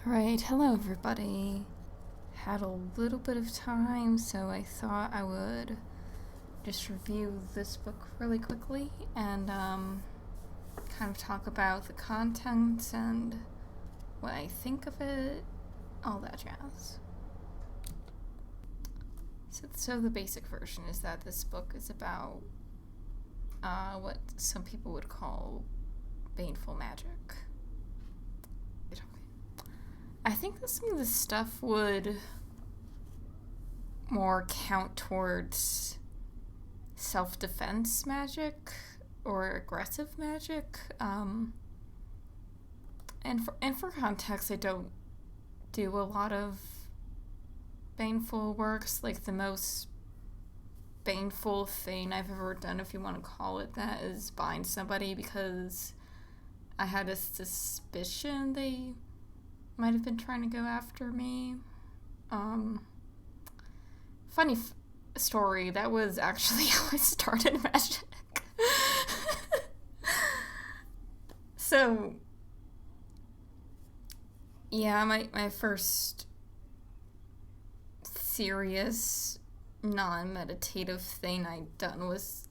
Alright, hello everybody. Had a little bit of time, so I thought I would just review this book really quickly and kind of talk about the contents and what I think of it, all that jazz. So the basic version is that this book is about what some people would call baneful magic. I think that some of this stuff would more count towards self-defense magic or aggressive magic. And for context, I don't do a lot of baneful works. Like, the most baneful thing I've ever done, if you want to call it that, is bind somebody because I had a suspicion they might have been trying to go after me. Funny story, that was actually how I started magic. So, yeah, my first serious non-meditative thing I'd done was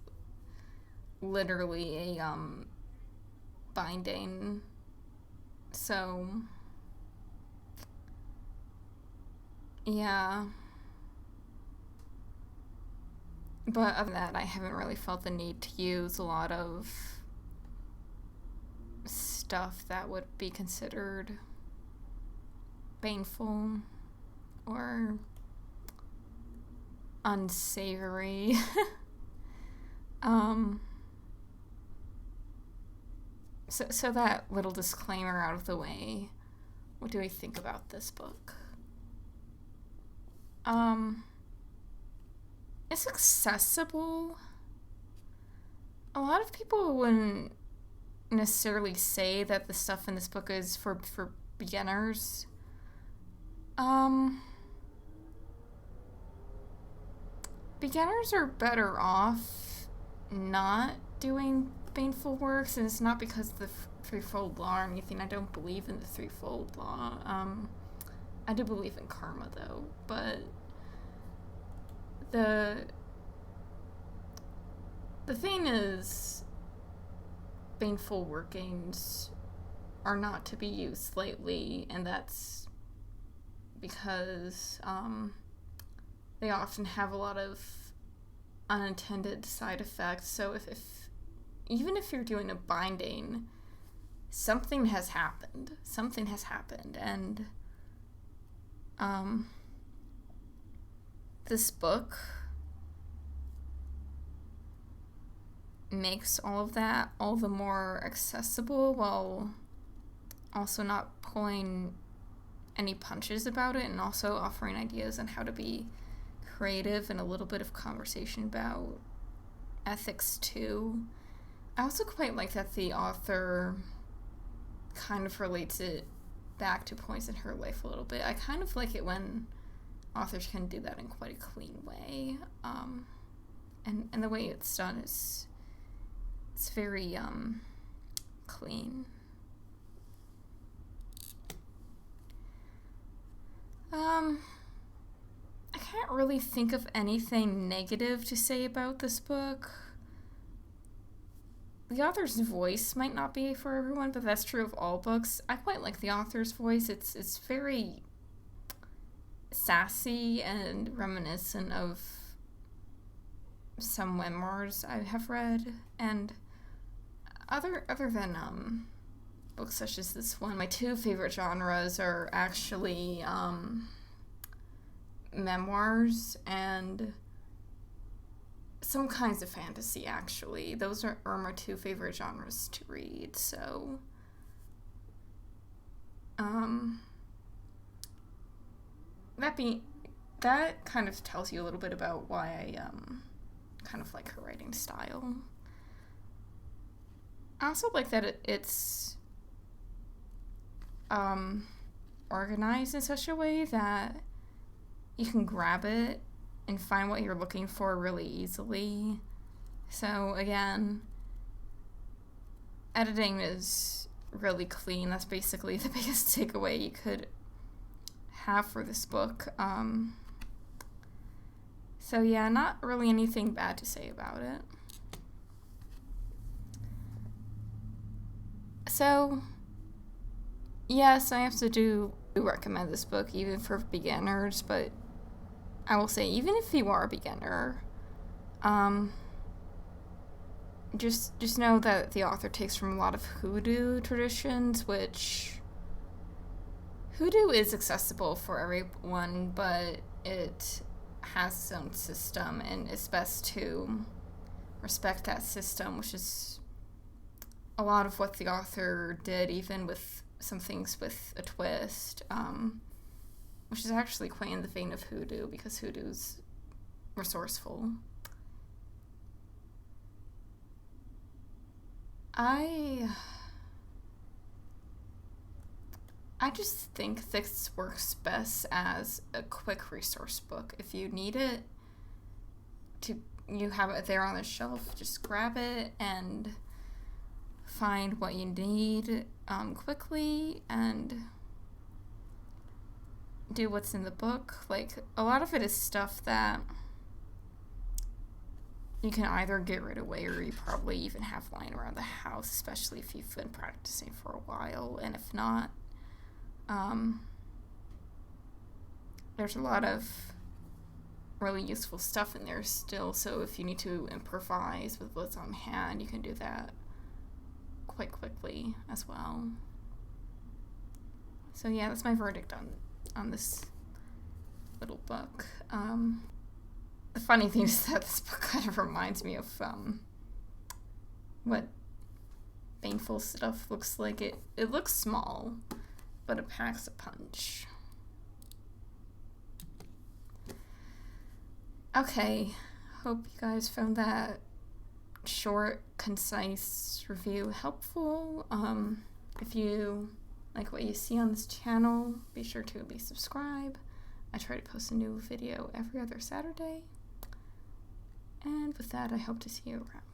literally a binding. So yeah. But other than that, I haven't really felt the need to use a lot of stuff that would be considered baneful or unsavory. So that little disclaimer out of the way, what do I think about this book? It's accessible. A lot of people wouldn't necessarily say that the stuff in this book is for beginners. Beginners are better off not doing baneful works, and it's not because of the threefold law or anything. I don't believe in the threefold law. I do believe in karma, though, but the thing is, baneful workings are not to be used lightly, and that's because they often have a lot of unintended side effects. So if even if you're doing a binding, something has happened, and this book makes all of that all the more accessible while also not pulling any punches about it, and also offering ideas on how to be creative and a little bit of conversation about ethics too. I also quite like that the author kind of relates it back to points in her life a little bit. I kind of like it when authors can do that in quite a clean way. And the way it's done is it's very clean. I can't really think of anything negative to say about this book. The author's voice might not be for everyone, but that's true of all books. I quite like the author's voice. It's very sassy and reminiscent of some memoirs I have read, and other than books such as this one, my two favorite genres are actually memoirs and some kinds of fantasy. Actually, those are my two favorite genres to read. So that kind of tells you a little bit about why I kind of like her writing style. I also like that it's organized in such a way that you can grab it and find what you're looking for really easily. So again, editing is really clean. That's basically the biggest takeaway you could have for this book. So yeah, not really anything bad to say about it. So, yes, I have to do recommend this book even for beginners, but I will say even if you are a beginner, just know that the author takes from a lot of Hoodoo traditions, which Hoodoo is accessible for everyone, but it has its own system, and it's best to respect that system, which is a lot of what the author did, even with some things with a twist, which is actually quite in the vein of Hoodoo, because Hoodoo's resourceful. I just think this works best as a quick resource book. If you need it, you have it there on the shelf, just grab it and find what you need quickly and do what's in the book. Like, a lot of it is stuff that you can either get rid of away or you probably even have lying around the house, especially if you've been practicing for a while. And if not, there's a lot of really useful stuff in there still, so if you need to improvise with what's on hand, you can do that quite quickly as well. So yeah, that's my verdict on this little book. The funny thing is that this book kind of reminds me of what Baneful Stuff looks like. It looks small, but it packs a punch. Okay, hope you guys found that short, concise review helpful. If you like what you see on this channel, be sure to be subscribed. I try to post a new video every other Saturday. And with that, I hope to see you around.